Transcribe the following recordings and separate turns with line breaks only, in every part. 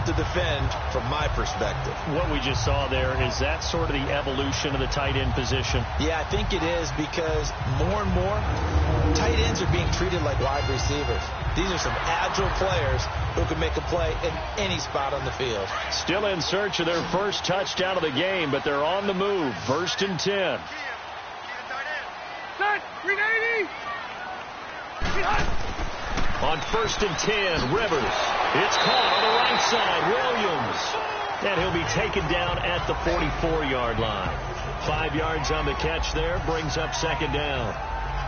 difficult to defend from my perspective.
What we just saw there, is that sort of the evolution of the tight end position?
Yeah, I think it is, because more and more tight ends are being treated like wide receivers. These are some agile players who can make a play in any spot on the field.
Still in search of their first touchdown of the game, but they're on the move. 1st and 10. On 1st and 10, Rivers. It's caught on the right side. Williams. And he'll be taken down at the 44-yard line. 5 yards on the catch there. Brings up 2nd down.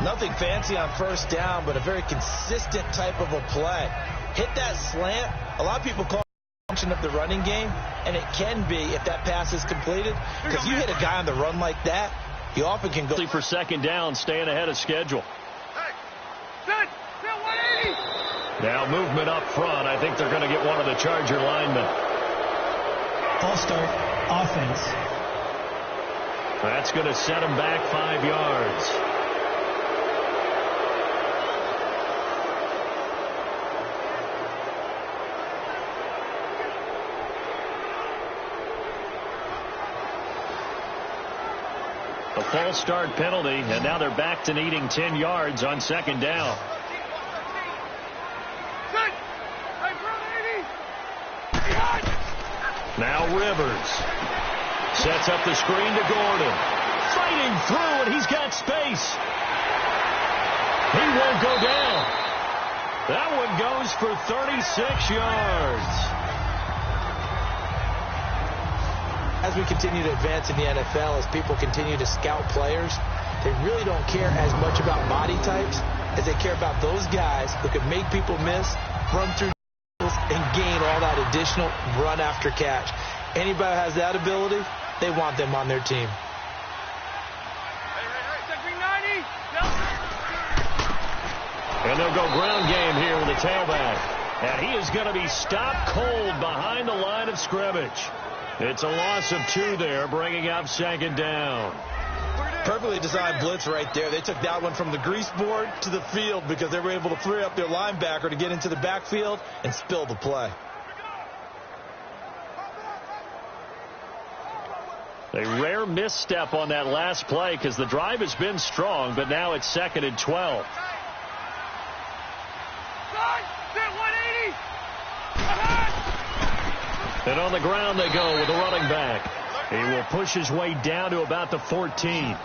Nothing fancy on 1st down, but a very consistent type of a play. Hit that slant. A lot of people call it a function of the running game, and it can be if that pass is completed. Because you hit a guy on the run like that, you often can go
for 2nd down, staying ahead of schedule. Now movement up front. I think they're going to get one of the Charger linemen.
False start, offense.
That's going to set him back 5 yards. A false start penalty, and now they're back to needing 10 yards on 2nd down. Now Rivers sets up the screen to Gordon. Fighting through, and he's got space. He won't go down. That one goes for 36 yards.
As we continue to advance in the NFL, as people continue to scout players, they really don't care as much about body types as they care about those guys who can make people miss, run through and gain all that additional run after catch. Anybody who has that ability, they want them on their team.
And they'll go ground game here with the tailback. And he is going to be stopped cold behind the line of scrimmage. It's a loss of 2 there, bringing up 2nd down.
Perfectly designed blitz right there. They took that one from the grease board to the field because they were able to free up their linebacker to get into the backfield and spill the play.
A rare misstep on that last play because the drive has been strong, but now it's 2nd and 12. And on the ground they go with the running back. He will push his way down to about the 14.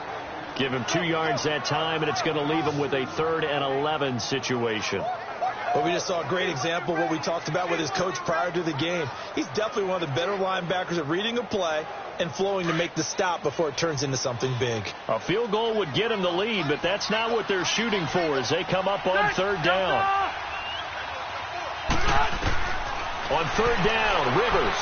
Give him 2 yards that time, and it's going to leave him with a 3rd and 11 situation.
Well, we just saw a great example of what we talked about with his coach prior to the game. He's definitely one of the better linebackers at reading a play and flowing to make the stop before it turns into something big.
A field goal would get him the lead, but that's not what they're shooting for as they come up on 3rd down. On 3rd down, Rivers.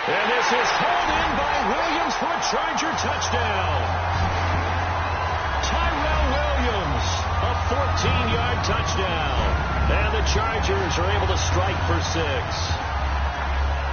And this is hauled in by Williams for a Charger touchdown. Tyrell Williams, a 14-yard touchdown. And the Chargers are able to strike for 6.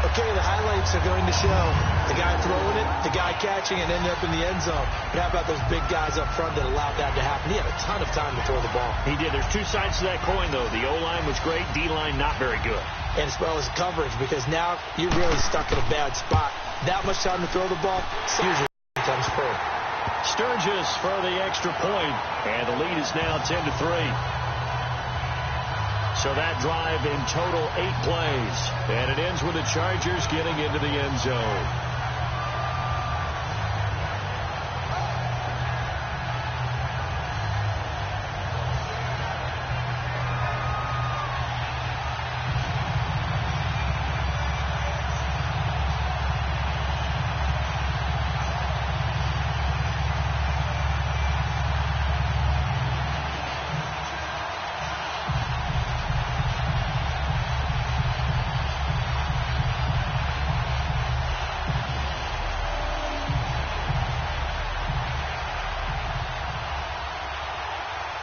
Okay, the highlights are going to show the guy throwing it, the guy catching it, and ended up in the end zone. But how about those big guys up front that allowed that to happen? He had a ton of time to throw the ball.
He did. There's 2 sides to that coin, though. The O-line was great. D-line not very good.
And as well as coverage, because now you're really stuck in a bad spot. That much time to throw the ball, usually comes first.
Sturgis for the extra point, and the lead is now 10-3. So that drive in total 8 plays, and it ends with the Chargers getting into the end zone.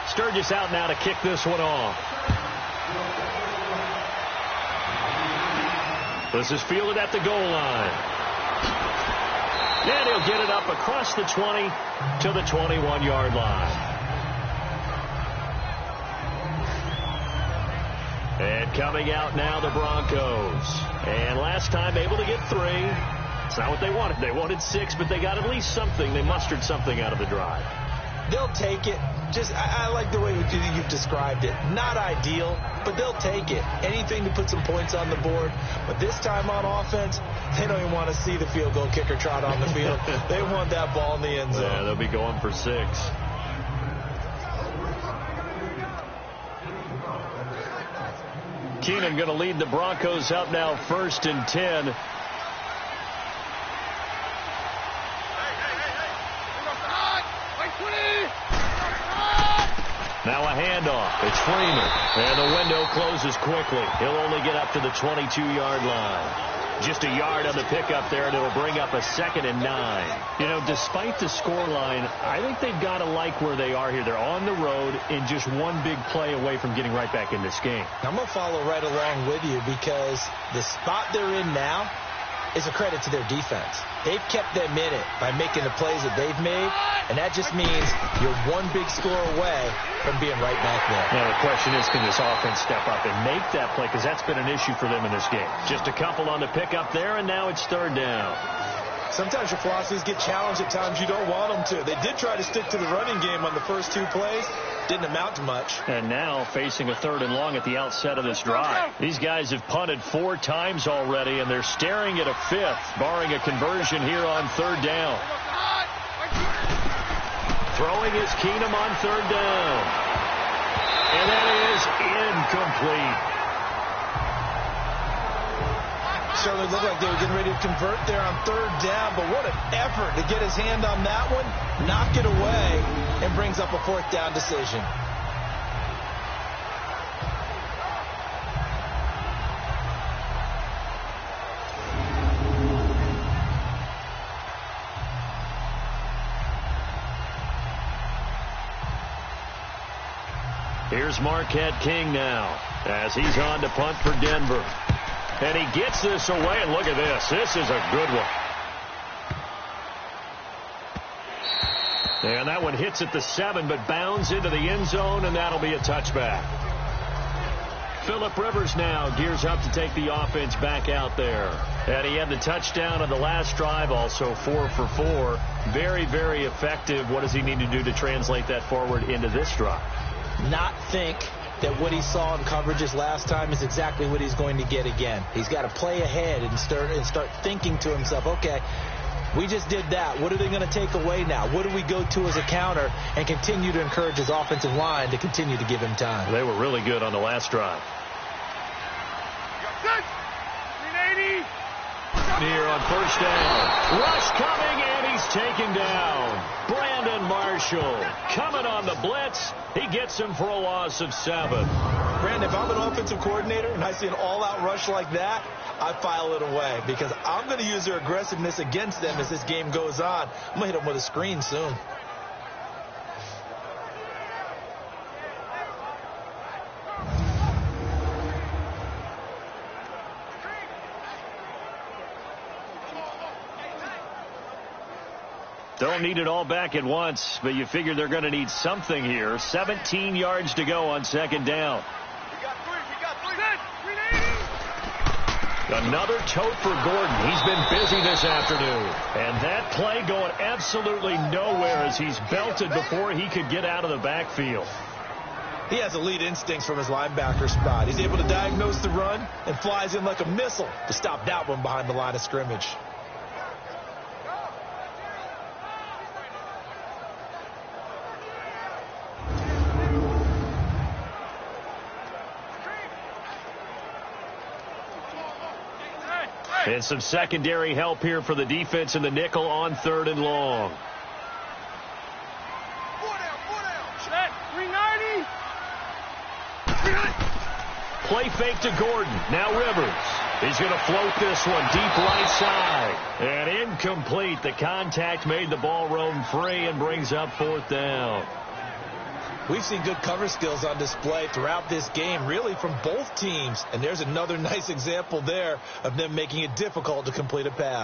Sturgis out now to kick this one off. This is fielded at the goal line. And he'll get it up across the 20 to the 21-yard line. And coming out now, the Broncos. And last time able to get 3. It's not what they wanted. They wanted 6, but they got at least something. They mustered something out of the drive.
They'll take it. I like the way you've described it. Not ideal, but they'll take it. Anything to put some points on the board. But this time on offense, they don't even want to see the field goal kicker trot on the field. They want that ball in the end zone.
Yeah, they'll be going for 6. Keenum going to lead the Broncos up now 1st and 10. Now a handoff. It's Freeman. And the window closes quickly. He'll only get up to the 22-yard line. Just a yard on the pickup there, and it'll bring up a 2nd and 9. You know, despite the scoreline, I think they've got to like where they are here. They're on the road and just one big play away from getting right back in this game.
I'm going to follow right along with you because the spot they're in now is a credit to their defense. They've kept them in it by making the plays that they've made, and that just means you're one big score away from being right back there.
Now the question is, can this offense step up and make that play? Because that's been an issue for them in this game. Just a couple on the pickup there, and now it's 3rd down.
Sometimes your philosophies get challenged at times you don't want them to. They did try to stick to the running game on the first 2 plays. Didn't amount to much.
And now facing a 3rd and long at the outset of this drive. These guys have punted 4 times already, and they're staring at a 5th, barring a conversion here on 3rd down. Throwing is Keenum on 3rd down. And that is incomplete.
Certainly looked like they were getting ready to convert there on 3rd down, but what an effort to get his hand on that one, knock it away, and brings up a 4th down decision.
Here's Marquette King now as he's on to punt for Denver. And he gets this away, and look at this. This is a good one. And that one hits at the 7, but bounds into the end zone, and that'll be a touchback. Phillip Rivers now gears up to take the offense back out there. And he had the touchdown on the last drive, also 4 for 4. Very, very effective. What does he need to do to translate that forward into this drive?
Not think that what he saw in coverages last time is exactly what he's going to get again. He's got to play ahead and start thinking to himself, okay, we just did that. What are they going to take away now? What do we go to as a counter? And continue to encourage his offensive line to continue to give him time.
They were really good on the last drive. Near on 1st down. Rush coming, and he's taken down. Brandon Marshall coming on the blitz. He gets him for a loss of 7.
Brandon, if I'm an offensive coordinator and I see an all-out rush like that, I file it away because I'm going to use their aggressiveness against them as this game goes on. I'm going to hit them with a screen soon.
Don't need it all back at once, but you figure they're going to need something here. 17 yards to go on 2nd down. Another tote for Gordon. He's been busy this afternoon. And that play going absolutely nowhere as he's belted before he could get out of the backfield.
He has elite instincts from his linebacker spot. He's able to diagnose the run and flies in like a missile to stop that one behind the line of scrimmage.
And some secondary help here for the defense in the nickel on 3rd and long. Play fake to Gordon. Now Rivers. He's going to float this one deep right side. And incomplete. The contact made the ball roam free and brings up 4th down.
We've seen good cover skills on display throughout this game, really from both teams. And there's another nice example there of them making it difficult to complete a pass.